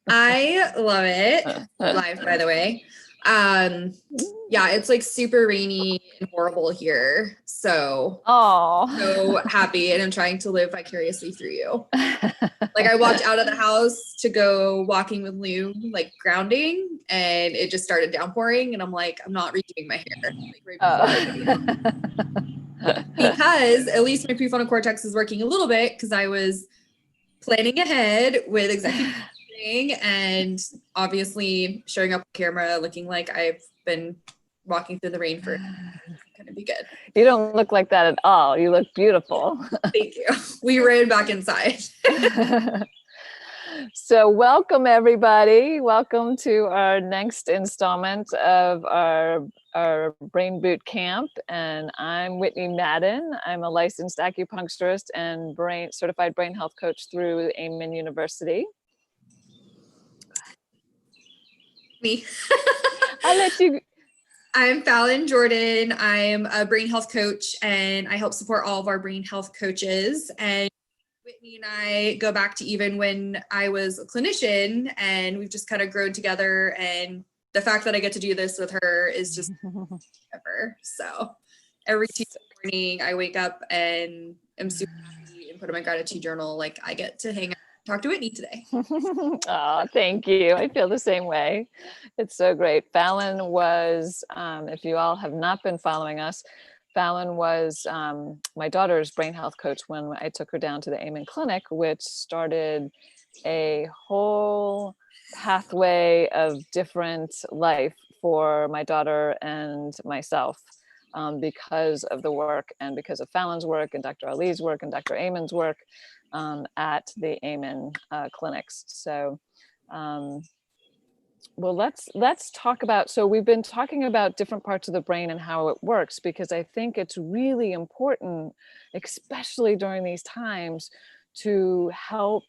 I love it. Live, by the way. Yeah, it's like super rainy and horrible here. So happy, and I'm trying to live vicariously through you. Like I walked out of the house to go walking with Lou, like grounding, and it just started downpouring, and I'm like, I'm not redoing my hair like right before because at least my prefrontal cortex is working a little bit because I was planning ahead with executive and obviously showing up on camera looking like I've been walking through the rain for gonna be good. You don't look like that at all. You look beautiful. Thank you. We ran back inside. So welcome everybody. Welcome to our next installment of our brain boot camp. And I'm Whitney Madden. I'm a licensed acupuncturist and certified brain health coach through Amen University. Me. I'll let you. I'm Fallon Jordan. I'm a brain health coach and I help support all of our brain health coaches. And Whitney and I go back to even when I was a clinician, and we've just kind of grown together. And the fact that I get to do this with her is just ever. So every Tuesday morning I wake up and I'm super happy and put in my gratitude journal. Like I get to hang out. Talk to Whitney today. Oh, thank you. I feel the same way. It's so great. Fallon was, if you all have not been following us, Fallon was my daughter's brain health coach when I took her down to the Amen Clinic, which started a whole pathway of different life for my daughter and myself. Because of the work and because of Fallon's work and Dr. Ali's work and Dr. Amen's work at the Amen clinics. So, well, let's talk about, so we've been talking about different parts of the brain and how it works, because I think it's really important, especially during these times, to help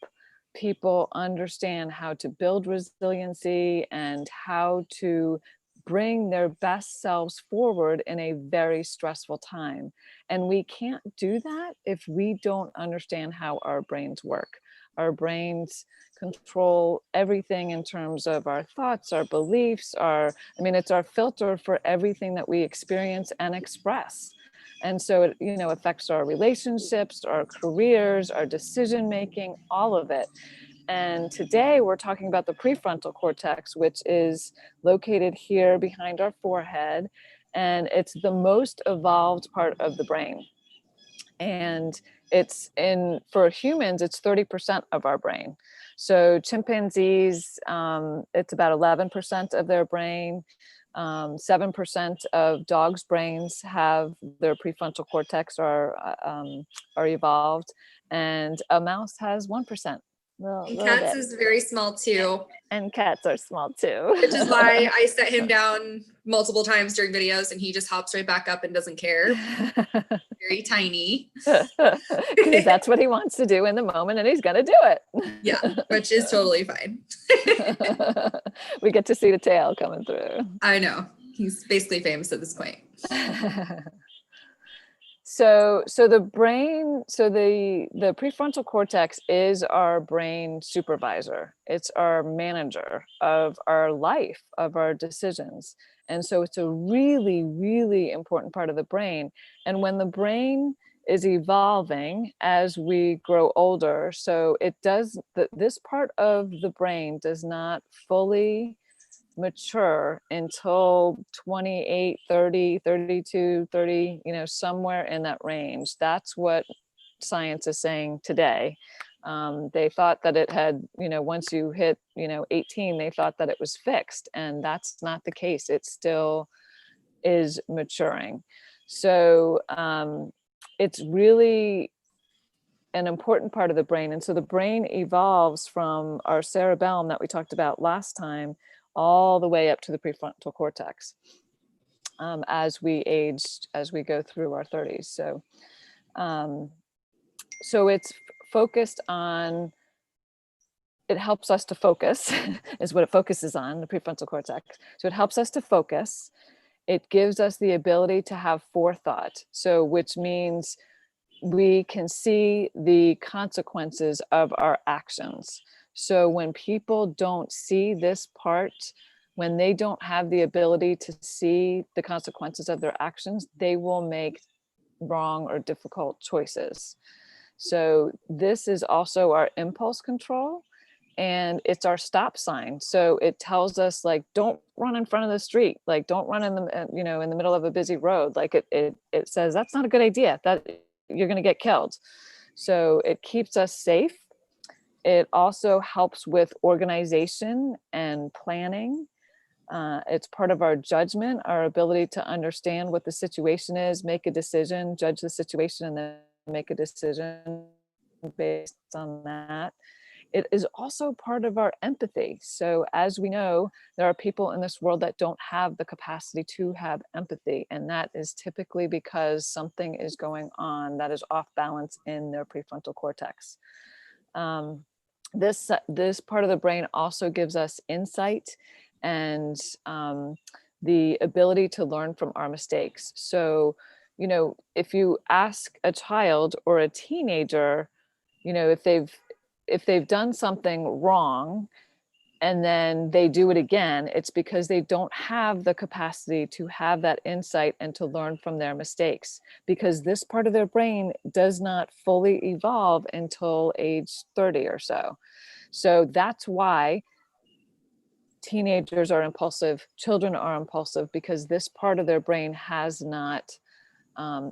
people understand how to build resiliency and how to bring their best selves forward in a very stressful time. And we can't do that if we don't understand how our brains work. Our brains control everything in terms of our thoughts, our beliefs, it's our filter for everything that we experience and express. And so it, affects our relationships, our careers, our decision making, all of it. And today we're talking about the prefrontal cortex, which is located here behind our forehead. And it's the most evolved part of the brain. And for humans, it's 30% of our brain. So chimpanzees, it's about 11% of their brain. 7% of dogs' brains have their prefrontal cortex are evolved. And a mouse has 1%. And cats is very small too. And cats are small too. Which is why I set him down multiple times during videos and he just hops right back up and doesn't care. Very tiny. Because that's what he wants to do in the moment and he's going to do it. Yeah, which is totally fine. We get to see the tail coming through. I know. He's basically famous at this point. So the brain, the prefrontal cortex is our brain supervisor. It's our manager of our life, of our decisions. And so it's a really, really important part of the brain. And when the brain is evolving as we grow older, so this part of the brain does not fully mature until 28, 30, 32, 30, somewhere in that range. That's what science is saying today. They thought that it had, once you hit, 18, they thought that it was fixed, and that's not the case. It still is maturing. So it's really an important part of the brain. And so the brain evolves from our cerebellum that we talked about last time all the way up to the prefrontal cortex as we age, as we go through our 30s. So it's focused on, it helps us to focus, is what it focuses on, the prefrontal cortex. So it helps us to focus. It gives us the ability to have forethought. So which means we can see the consequences of our actions. So when people don't see this part, when they don't have the ability to see the consequences of their actions, they will make wrong or difficult choices. So this is also our impulse control, and it's our stop sign. So it tells us, like, don't run in front of the street, like don't run in the, in the middle of a busy road. Like it says that's not a good idea, that you're going to get killed. So it keeps us safe. It also helps with organization and planning. It's part of our judgment, our ability to understand what the situation is, make a decision, judge the situation, and then make a decision based on that. It is also part of our empathy. So as we know, there are people in this world that don't have the capacity to have empathy. And that is typically because something is going on that is off balance in their prefrontal cortex. This part of the brain also gives us insight and the ability to learn from our mistakes. So, if you ask a child or a teenager, if they've done something wrong and then they do it again, it's because they don't have the capacity to have that insight and to learn from their mistakes, because this part of their brain does not fully evolve until age 30 or so. So that's why teenagers are impulsive, children are impulsive, because this part of their brain has not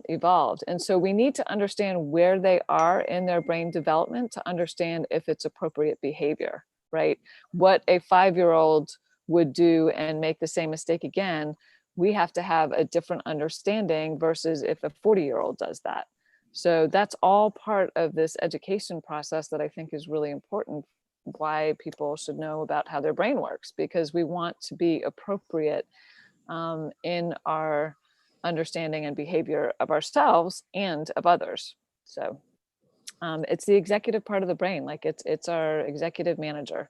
evolved. And so we need to understand where they are in their brain development to understand if it's appropriate behavior, right? What a 5-year-old would do and make the same mistake again, we have to have a different understanding versus if a 40-year-old does that. So that's all part of this education process that I think is really important, why people should know about how their brain works, because we want to be appropriate in our understanding and behavior of ourselves and of others. So it's the executive part of the brain, like it's our executive manager.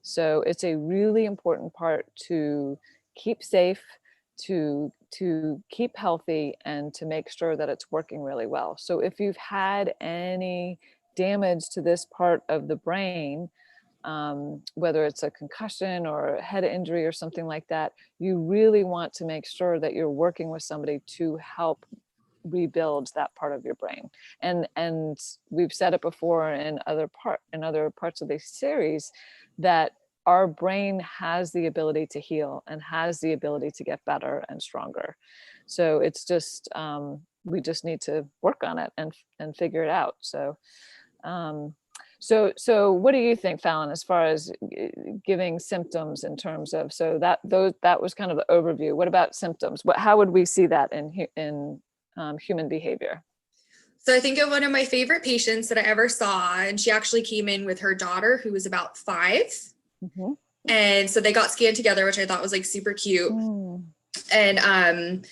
So it's a really important part to keep safe, to keep healthy, and to make sure that it's working really well. So if you've had any damage to this part of the brain, whether it's a concussion or a head injury or something like that, you really want to make sure that you're working with somebody to help rebuild that part of your brain. And we've said it before in other parts of this series, that our brain has the ability to heal and has the ability to get better and stronger. So it's just we just need to work on it and figure it out. So So what do you think, Fallon, as far as giving symptoms in terms of, so that was kind of the overview. What about symptoms? How would we see that in human behavior? So I think of one of my favorite patients that I ever saw, and she actually came in with her daughter who was about 5. Mm-hmm. And so they got scanned together, which I thought was like super cute. And,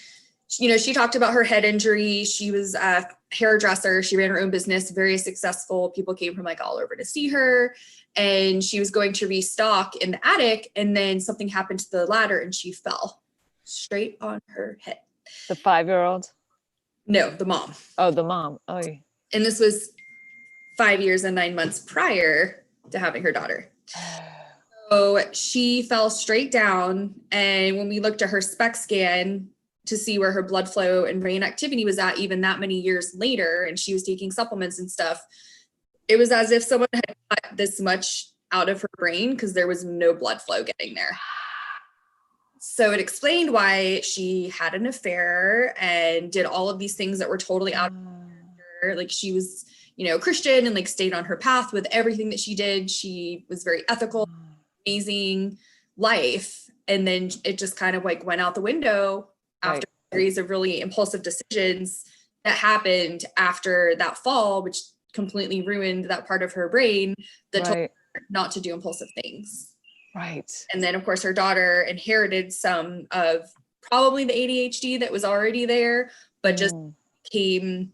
she talked about her head injury. She was a hairdresser. She ran her own business, very successful. People came from like all over to see her. And she was going to restock in the attic. And then something happened to the ladder and she fell straight on her head. The 5-year-old? No, the mom. Oh, the mom. Oh. And this was 5 years and 9 months prior to having her daughter. So she fell straight down. And when we looked at her SPECT scan to see where her blood flow and brain activity was at, even that many years later, and she was taking supplements and stuff, it was as if someone had cut this much out of her brain because there was no blood flow getting there. So it explained why she had an affair and did all of these things that were totally out of her. Like she was, Christian and like stayed on her path with everything that she did. She was very ethical, amazing life. And then it just kind of like went out the window after a series of really impulsive decisions that happened after that fall, which completely ruined that part of her brain that told her not to do impulsive things. Right. And then, of course, her daughter inherited some of probably the ADHD that was already there, but just came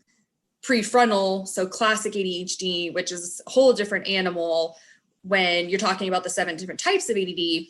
prefrontal. So classic ADHD, which is a whole different animal when you're talking about the 7 different types of ADD,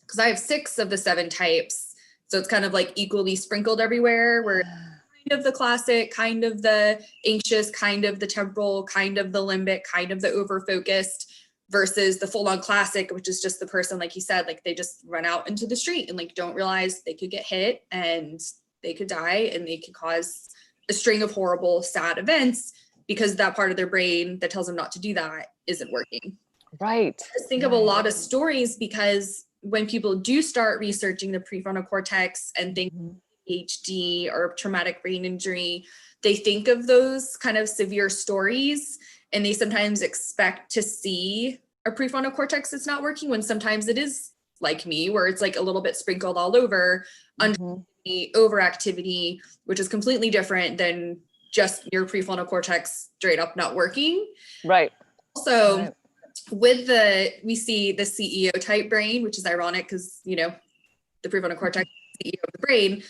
because I have 6 of the 7 types. So it's kind of like equally sprinkled everywhere, where kind of the classic, kind of the anxious, kind of the temporal, kind of the limbic, kind of the overfocused. versus the full on classic, which is just the person, like you said, like they just run out into the street and like don't realize they could get hit and they could die and they could cause a string of horrible, sad events because that part of their brain that tells them not to do that isn't working. Right. I just think of a lot of stories because when people do start researching the prefrontal cortex and think ADHD or traumatic brain injury, they think of those kind of severe stories and they sometimes expect to see a prefrontal cortex that's not working when sometimes it is like me, where it's like a little bit sprinkled all over, overactivity, which is completely different than just your prefrontal cortex straight up not working. Right. Also, we see the CEO type brain, which is ironic because, you know, the prefrontal cortex is the CEO of the brain.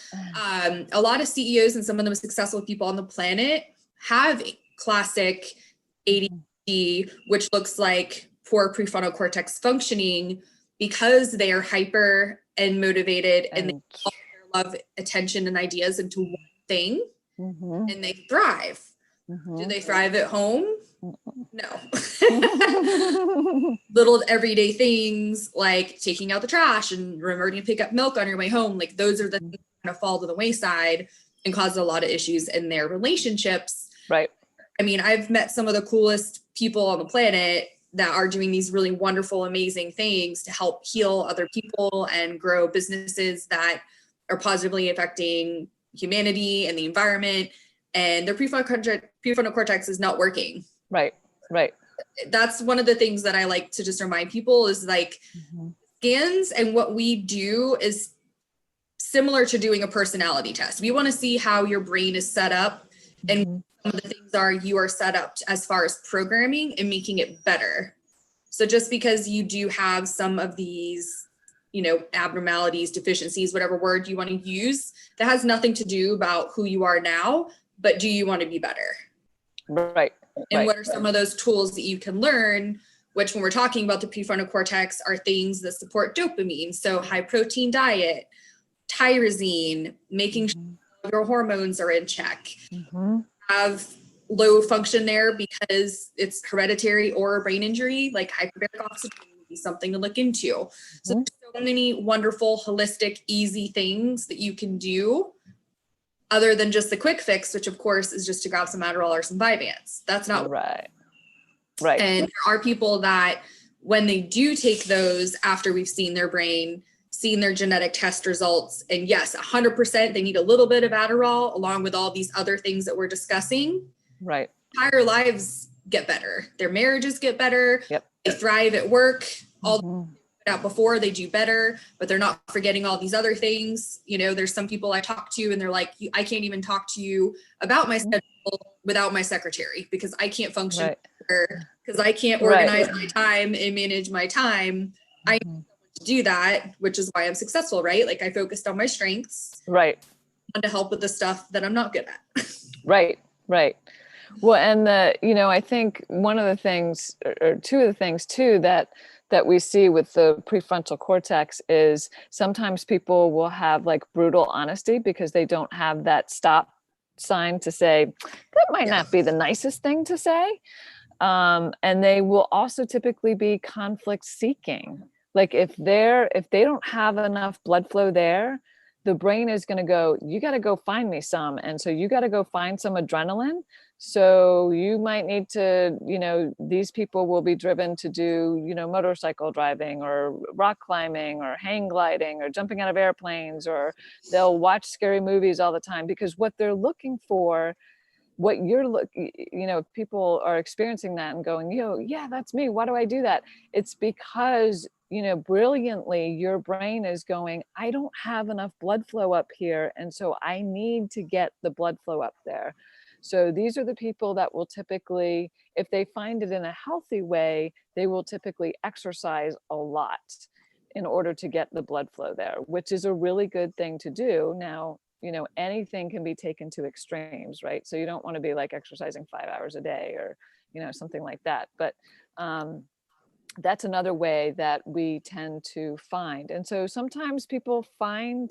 A lot of CEOs and some of the most successful people on the planet have classic ADHD, which looks like poor prefrontal cortex functioning because they are hyper and motivated and they all love attention and ideas into one thing and they thrive. Do they thrive at home? No. Little everyday things like taking out the trash and remembering to pick up milk on your way home. Like those are the things that kind of fall to the wayside and cause a lot of issues in their relationships. Right. I mean, I've met some of the coolest people on the planet that are doing these really wonderful, amazing things to help heal other people and grow businesses that are positively affecting humanity and the environment. And their prefrontal cortex is not working. Right. Right. That's one of the things that I like to just remind people is like scans and what we do is similar to doing a personality test. We want to see how your brain is set up and some of the things are you are set up as far as programming and making it better. So just because you do have some of these, you know, abnormalities, deficiencies, whatever word you want to use, that has nothing to do about who you are now, but do you want to be better? Right. And what are some of those tools that you can learn, which when we're talking about the prefrontal cortex are things that support dopamine. So high protein diet, tyrosine, making sure your hormones are in check. Have low function there because it's hereditary or a brain injury, like hyperbaric oxygen would be something to look into. So there's so many wonderful, holistic, easy things that you can do other than just the quick fix, which of course is just to grab some Adderall or some Vyvanse. That's not right. And there are people that when they do take those after we've seen their brain, seen their genetic test results, and yes, 100%, they need a little bit of Adderall along with all these other things that we're discussing. Right. Entire lives get better. Their marriages get better. Yep. They thrive at work. All out before they do better, but they're not forgetting all these other things. You know, there's some people I talk to and they're like, I can't even talk to you about my schedule without my secretary because I can't function because I can't organize my time and manage my time. I need to do that, which is why I'm successful, right? Like I focused on my strengths. Right. To help with the stuff that I'm not good at. Right. Well, and I think one of the things or two of the things too that we see with the prefrontal cortex is sometimes people will have like brutal honesty because they don't have that stop sign to say, that might not be the nicest thing to say. And they will also typically be conflict seeking. Like if they don't have enough blood flow there, the brain is going to go, you got to go find me some. And so you got to go find some adrenaline. So you might need to, these people will be driven to do, motorcycle driving or rock climbing or hang gliding or jumping out of airplanes, or they'll watch scary movies all the time because what they're looking for, if people are experiencing that and going, yeah, that's me. Why do I do that? It's because, brilliantly, your brain is going, I don't have enough blood flow up here. And so I need to get the blood flow up there. So these are the people that will typically, if they find it in a healthy way, they will typically exercise a lot in order to get the blood flow there, which is a really good thing to do. Now, anything can be taken to extremes, right? So you don't want to be like exercising 5 hours a day or, something like that. But that's another way that we tend to find. And so sometimes people find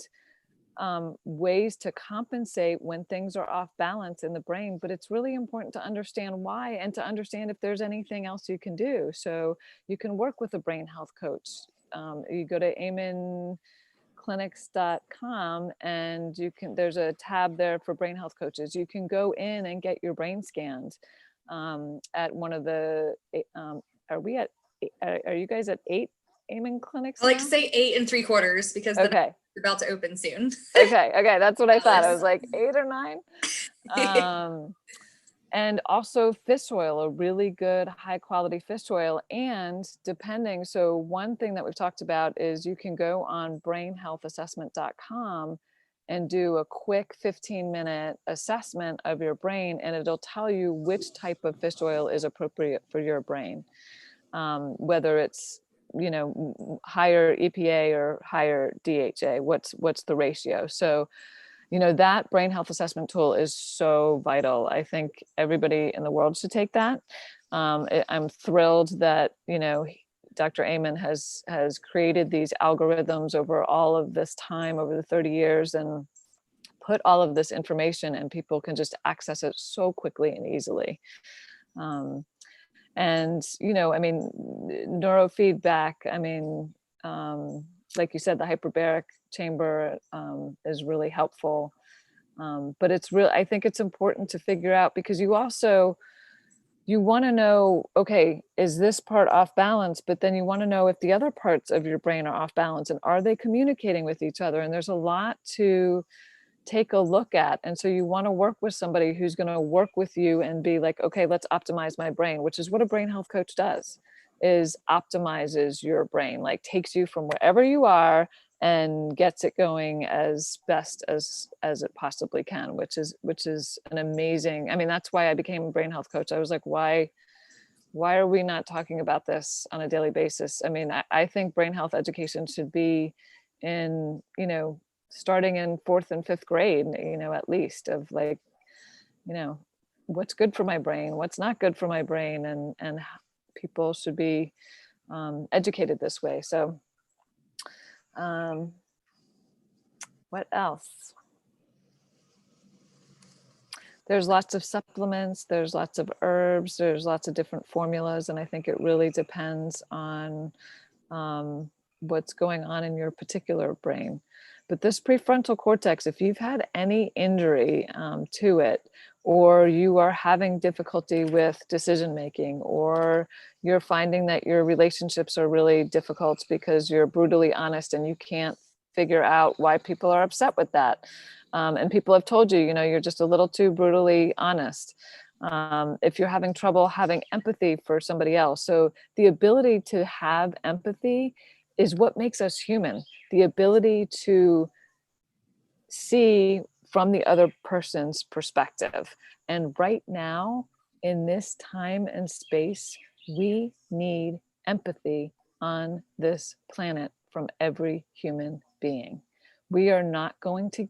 ways to compensate when things are off balance in the brain, but it's really important to understand why and to understand if there's anything else you can do. So you can work with a brain health coach. You go to amenclinics.com and there's a tab there for brain health coaches. You can go in and get your brain scanned at one of the, are you guys at 8 Amen clinics? I like to say 8 3/4 because okay. We're about to open soon. okay, that's what I thought. I was like 8 or 9. And also fish oil, a really good high quality fish oil. And depending, so one thing that we've talked about is you can go on brainhealthassessment.com and do a quick 15-minute assessment of your brain, and it'll tell you which type of fish oil is appropriate for your brain, whether it's higher EPA or higher DHA, what's the ratio. So that brain health assessment tool is so vital. I think everybody in the world should take that. I'm thrilled that Dr. Amen has created these algorithms over all of this time, over the 30 years, and put all of this information, and people can just access it so quickly and easily. And neurofeedback, like you said, the hyperbaric chamber is really helpful. But I think it's important to figure out, because you want to know, okay, is this part off balance? But then you want to know if the other parts of your brain are off balance, and are they communicating with each other? And there's a lot to take a look at. And so you want to work with somebody who's going to work with you and be like, okay, let's optimize my brain, which is what a brain health coach does, is optimizes your brain, like takes you from wherever you are and gets it going as best as it possibly can, which is an amazing, that's why I became a brain health coach. I was like, why are we not talking about this on a daily basis? I think brain health education should be in, starting in 4th and 5th grade, at least, of like, what's good for my brain, what's not good for my brain, and people should be educated this way. So what else? There's lots of supplements, there's lots of herbs, there's lots of different formulas, and I think it really depends on what's going on in your particular brain. But this prefrontal cortex, if you've had any injury to it, or you are having difficulty with decision making, or you're finding that your relationships are really difficult because you're brutally honest and you can't figure out why people are upset with that. And people have told you, you're just a little too brutally honest. If you're having trouble having empathy for somebody else. So the ability to have empathy is what makes us human. The ability to see from the other person's perspective. And right now, in this time and space, we need empathy on this planet from every human being. We are not going to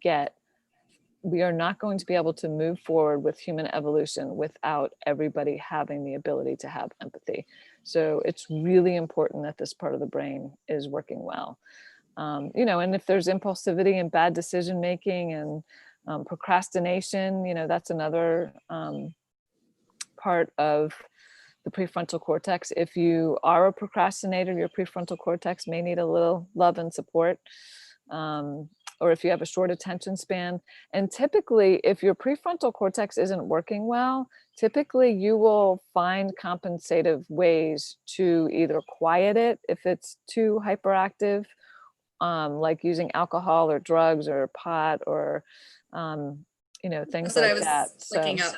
be able to move forward with human evolution without everybody having the ability to have empathy. So it's really important that this part of the brain is working well. And if there's impulsivity and bad decision making and procrastination, that's another part of the prefrontal cortex. If you are a procrastinator, your prefrontal cortex may need a little love and support. Or if you have a short attention span. And typically, if your prefrontal cortex isn't working well, typically you will find compensative ways to either quiet it if it's too hyperactive, like using alcohol or drugs or pot or, things like that. Looking up.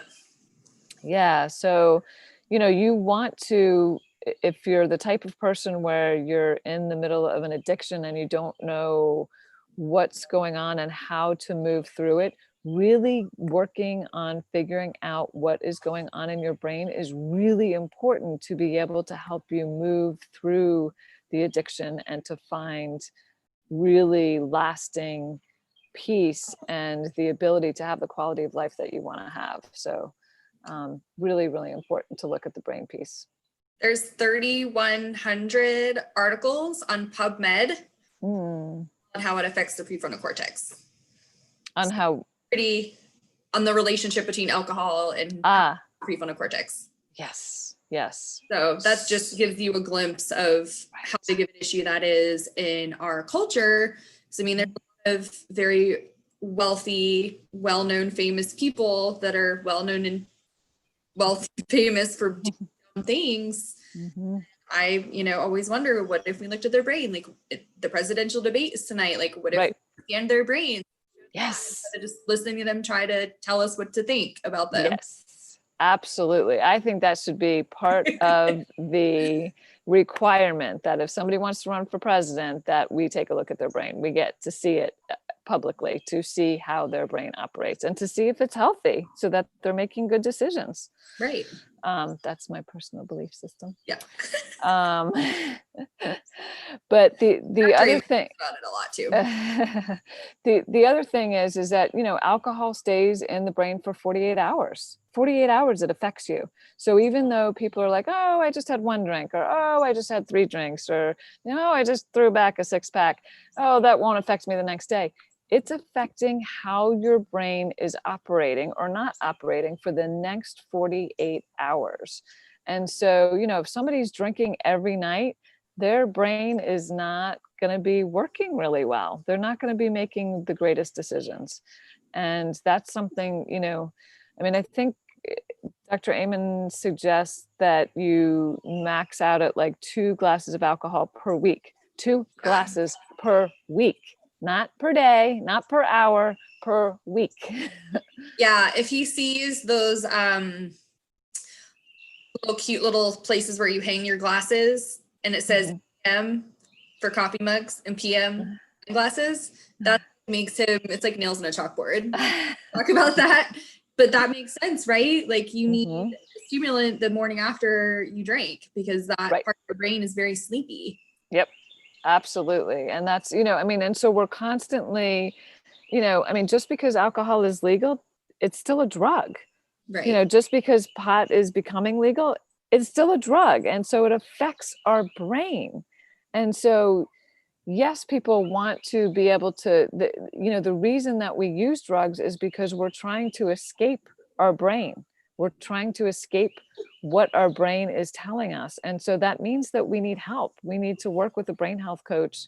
Yeah. So, you want to, if you're the type of person where you're in the middle of an addiction and you don't know what's going on and how to move through it, really working on figuring out what is going on in your brain is really important to be able to help you move through the addiction and to find really lasting peace and the ability to have the quality of life that you want to have. So really, really important to look at the brain piece. There's 3,100 articles on PubMed on how it affects the prefrontal cortex. On how? Pretty on the relationship between alcohol and prefrontal cortex. Yes. Yes. So that just gives you a glimpse of how big of an issue that is in our culture. So I mean, there's a lot of very wealthy, well-known, famous people that are well-known and wealthy, famous for doing things. Mm-hmm. I, always wonder, what if we looked at their brain? Like, the presidential debate is tonight. Like, what if we scanned their brain? Yes. Instead of just listening to them try to tell us what to think about them. Yes, absolutely. I think that should be part of the requirement, that if somebody wants to run for president, that we take a look at their brain. We get to see it publicly, to see how their brain operates and to see if it's healthy so that they're making good decisions. Right. That's my personal belief system. Yeah. But the other thing about it a lot too. The other thing is that, alcohol stays in the brain for 48 hours. 48 hours it affects you. So even though people are like, oh, I just had one drink, or oh, I just had 3 drinks, or I just threw back a 6-pack. Oh, that won't affect me the next day. It's affecting how your brain is operating or not operating for the next 48 hours. And so, if somebody's drinking every night, their brain is not going to be working really well. They're not going to be making the greatest decisions. And that's something, I think Dr. Amen suggests that you max out at like 2 glasses of alcohol per week. 2 glasses per week. Not per day, not per hour, per week. Yeah, if he sees those little cute little places where you hang your glasses and it says PM for coffee mugs and PM glasses, that makes him, it's like nails on a chalkboard. Talk about that. But that makes sense, right? Like, you need a stimulant the morning after you drink, because that part of your brain is very sleepy. Yep. Absolutely. And that's, and so we're constantly, just because alcohol is legal, it's still a drug. Right. Just because pot is becoming legal, it's still a drug. And so it affects our brain. And so, yes, people want to be able to, the reason that we use drugs is because we're trying to escape our brain. We're trying to escape what our brain is telling us. And so that means that we need help. We need to work with a brain health coach,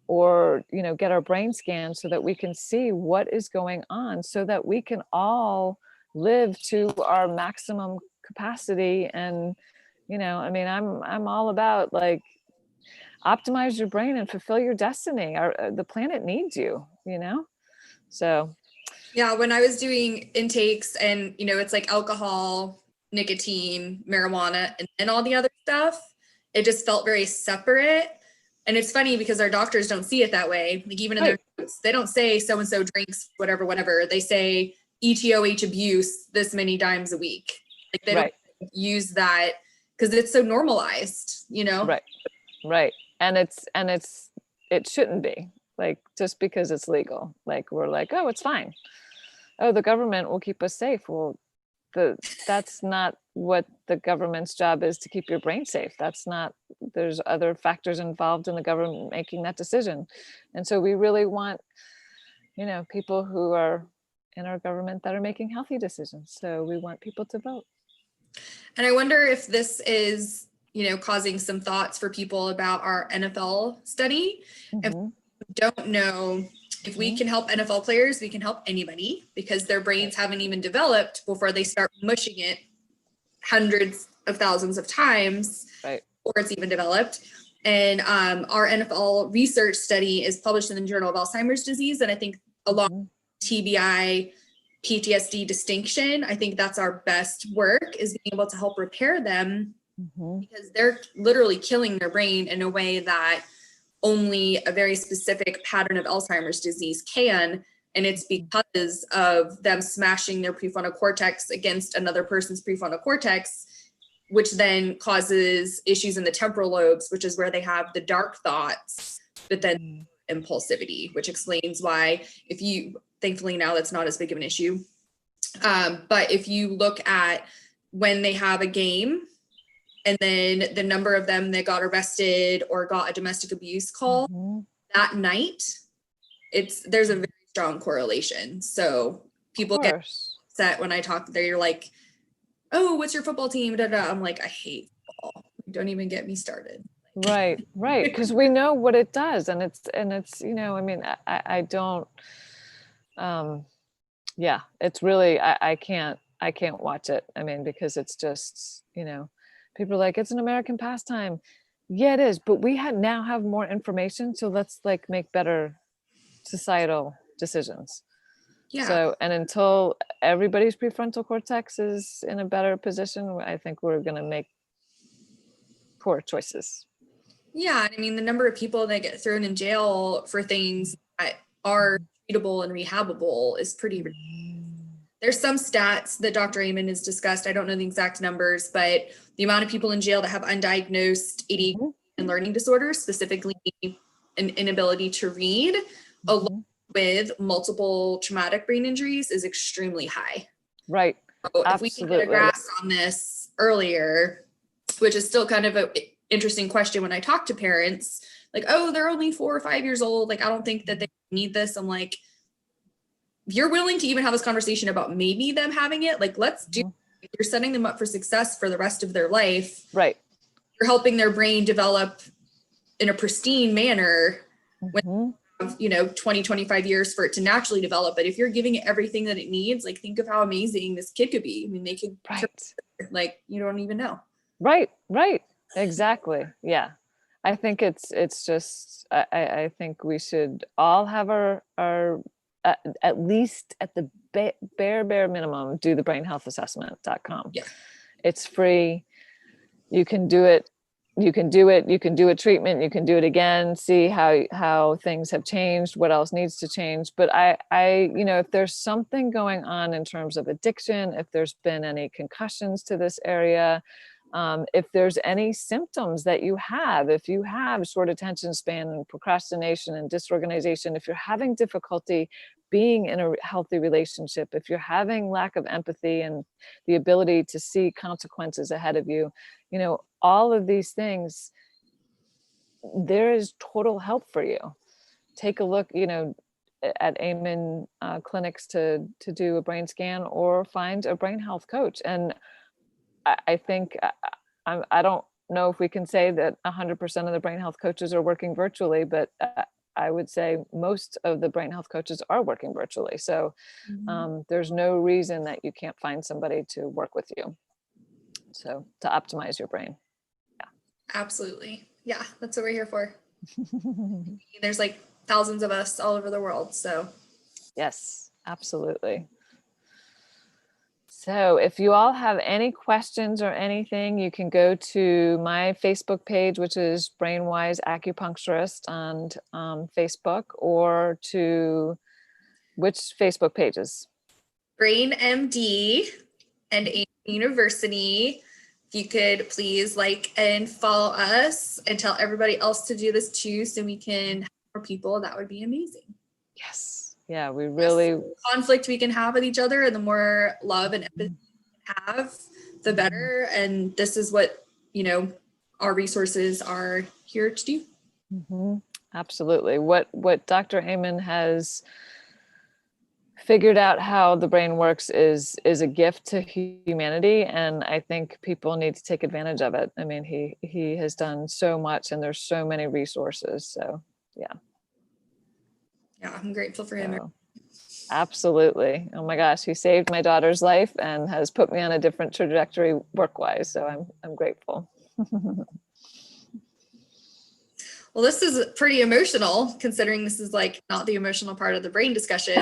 or, get our brain scanned so that we can see what is going on, so that we can all live to our maximum capacity. And, I'm all about, like, optimize your brain and fulfill your destiny. The planet needs you, so. Yeah, when I was doing intakes and, it's like alcohol, nicotine, marijuana, and then all the other stuff, it just felt very separate. And it's funny because our doctors don't see it that way. Like, even in their notes, they don't say so-and-so drinks whatever. They say ETOH abuse this many times a week. Like, they don't use that because it's so normalized, Right. And it shouldn't be, like, just because it's legal. Like, we're like, oh, it's fine. Oh, the government will keep us safe. Well, that's not what the government's job is, to keep your brain safe. There's other factors involved in the government making that decision. And so we really want, people who are in our government that are making healthy decisions. So we want people to vote. And I wonder if this is, causing some thoughts for people about our NFL study. If we don't know, if we can help NFL players, we can help anybody, because their brains haven't even developed before they start mushing it hundreds of thousands of times, or it's even developed. And our NFL research study is published in the Journal of Alzheimer's Disease. And I think along TBI, PTSD distinction, I think that's our best work, is being able to help repair them, because they're literally killing their brain in a way that only a very specific pattern of Alzheimer's disease can. And it's because of them smashing their prefrontal cortex against another person's prefrontal cortex, which then causes issues in the temporal lobes, which is where they have the dark thoughts, but then impulsivity, which explains why, thankfully now that's not as big of an issue. But if you look at when they have a game, and then the number of them that got arrested or got a domestic abuse call that night, there's a very strong correlation. So people get upset when I talk, they're like, oh, what's your football team? Da, da. I'm like, I hate football. Don't even get me started. Right. Because we know what it does. And it's, you know, I mean, I don't, yeah, it's really, I can't watch it. I mean, because it's just, you know, people are like, it's an American pastime. Yeah, it is. But we now have more information. So let's like make better societal decisions. Yeah. So, and until everybody's prefrontal cortex is in a better position, I think we're going to make poor choices. Yeah. I mean, the number of people that get thrown in jail for things that are treatable and rehabable is pretty ridiculous. There's some stats that Dr. Amen has discussed. I don't know the exact numbers, but the amount of people in jail that have undiagnosed ADHD and learning disorders, specifically an inability to read, along with multiple traumatic brain injuries, is extremely high. Right. So if we can get a grasp on this earlier, which is still kind of an interesting question when I talk to parents, like, oh, they're only 4 or 5 years old. Like, I don't think that they need this. I'm like, if you're willing to even have this conversation about maybe them having it, like, let's do it. You're setting them up for success for the rest of their life. Right. You're helping their brain develop in a pristine manner when you know 20, 25 years for it to naturally develop. But if you're giving it everything that it needs, like, think of how amazing this kid could be. I mean, they could like, you don't even know. Right. Exactly. Yeah. I think it's just, I think we should all have our at least at the bare minimum, do the brainhealthassessment.com. Yeah. It's free. You can do it. You can do a treatment. You can do it again, see how things have changed, what else needs to change. But I, you know, if there's something going on in terms of addiction, if there's been any concussions to this area, if there's any symptoms that you have, if you have short attention span and procrastination and disorganization, if you're having difficulty being in a healthy relationship, if you're having lack of empathy and the ability to see consequences ahead of you, you know, all of these things, there is total help for you. Take a look, you know, at Amen clinics to do a brain scan, or find a brain health coach. And I think I don't know if we can say that 100% of the brain health coaches are working virtually, but I would say most of the brain health coaches are working virtually. So there's no reason that you can't find somebody to work with you. So to optimize your brain. Yeah. Absolutely. Yeah. That's what we're here for. There's like thousands of us all over the world. So yes, absolutely. So if you all have any questions or anything, you can go to my Facebook page, which is Brainwise Acupuncturist on Facebook, or to which Facebook pages? Brain MD and Amen University. If you could please like and follow us and tell everybody else to do this too, so we can have more people, that would be amazing. Yes. Yeah, we really conflict we can have with each other, and the more love and empathy we have, the better. And this is what, you know, our resources are here to do. Absolutely. What Dr. Amen has figured out how the brain works is a gift to humanity, and I think people need to take advantage of it. I mean, he has done so much, and there's so many resources. So yeah. Yeah, I'm grateful for him. Absolutely. Oh my gosh, he saved my daughter's life and has put me on a different trajectory work-wise. So I'm grateful. Well, this is pretty emotional, considering this is like not the emotional part of the brain discussion.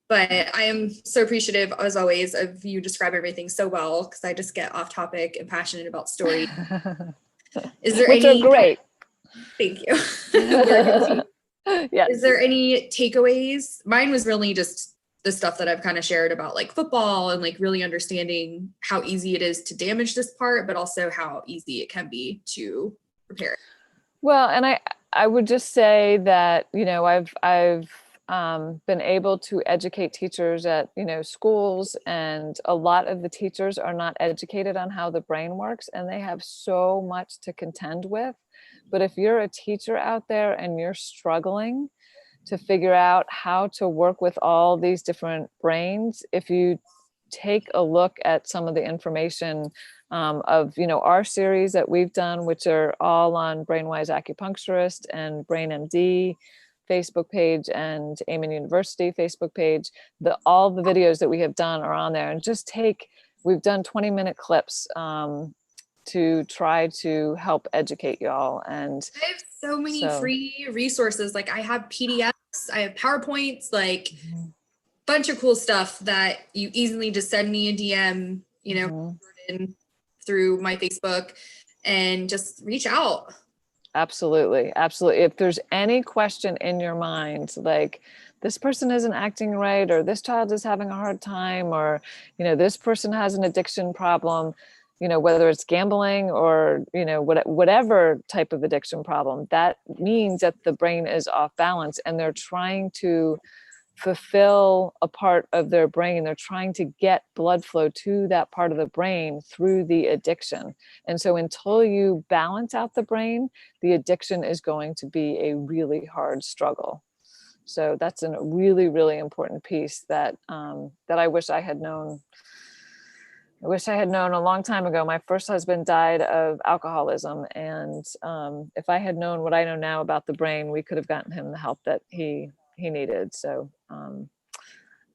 But I am so appreciative, as always, of you describe everything so well, because I just get off topic and passionate about stories. Is there Which are great. Thank you. Yes. Is there any takeaways? Mine was really just the stuff that I've kind of shared about like football and like really understanding how easy it is to damage this part, but also how easy it can be to repair it. Well, and I would just say that, you know, I've been able to educate teachers at, you know, schools, and a lot of the teachers are not educated on how the brain works, and they have so much to contend with. But if you're a teacher out there and you're struggling, to figure out how to work with all these different brains. If you take a look at some of the information of, you know, our series that we've done, which are all on Brainwise Acupuncturist and Brain MD Facebook page and Amen University Facebook page, all the videos that we have done are on there. And just we've done 20-minute clips to try to help educate y'all. And I have so many free resources. Like I have PDFs, I have PowerPoints, like bunch of cool stuff that you easily just send me a DM, you know, through my Facebook and just reach out. Absolutely. Absolutely. If there's any question in your mind, like this person isn't acting right, or this child is having a hard time, or, you know, this person has an addiction problem, you know, whether it's gambling or, you know, whatever type of addiction problem, that means that the brain is off balance and they're trying to fulfill a part of their brain. They're trying to get blood flow to that part of the brain through the addiction. And so until you balance out the brain, the addiction is going to be a really hard struggle. So that's a really, really important piece that that I wish I had known. I wish I had known a long time ago. My first husband died of alcoholism. And if I had known what I know now about the brain, we could have gotten him the help that he needed. So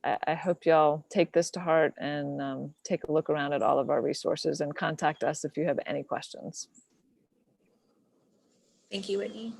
I hope y'all take this to heart and take a look around at all of our resources and contact us if you have any questions. Thank you, Whitney.